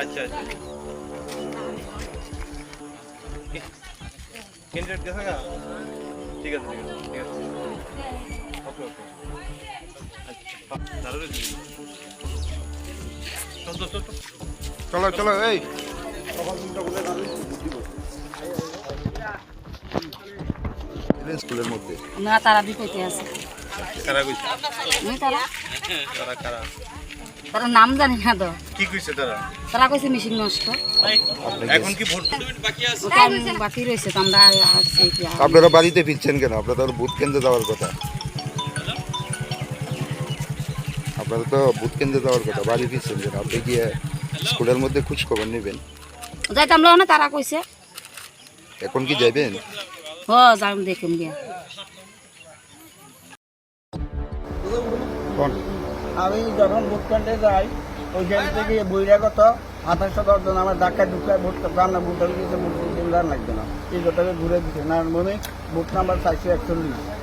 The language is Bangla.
अच्छा अच्छा कैंडिडेट कैसा का ठीक है ठीक है ठीक है ओके ओके अच्छा दारू चलो चलो ए স্কুলের মধ্যে না তারা বিপদে আছে কারা কইছে তারা কারা কারা তারা নাম জানি না তো কি কইছে তারা তারা কইছে মেশিন নষ্ট এখন কি ভোট বাকি আছে বাকি রয়েছে তো আমরা আসছি কি আপনারা বাড়িতে ফিরছেন কেন? আপনারা তো ভোট কেন্দ্রে যাওয়ার কথা। আপনারা তো ভোট কেন্দ্রে যাওয়ার কথা, বাড়ি ফিরছেন কেন? আপনি গিয়ে স্কুলের মধ্যে খোঁজ খবর নেবেন। যাইতাম না তারা কইছে এখন কি যাবেন? হ যাম দেখুন গিয়া আমি যখন ভোট কেন্দ্রে যাই ওইখান থেকে বহিরাগত 2810 জন আমার ধাক্কায় ঢুকায় ভোট রান্না ভোট দিয়েছে ভোট দিন লাগবে না এই গোটাকে ঘুরে দিচ্ছে না মনে ভোট নাম্বার 441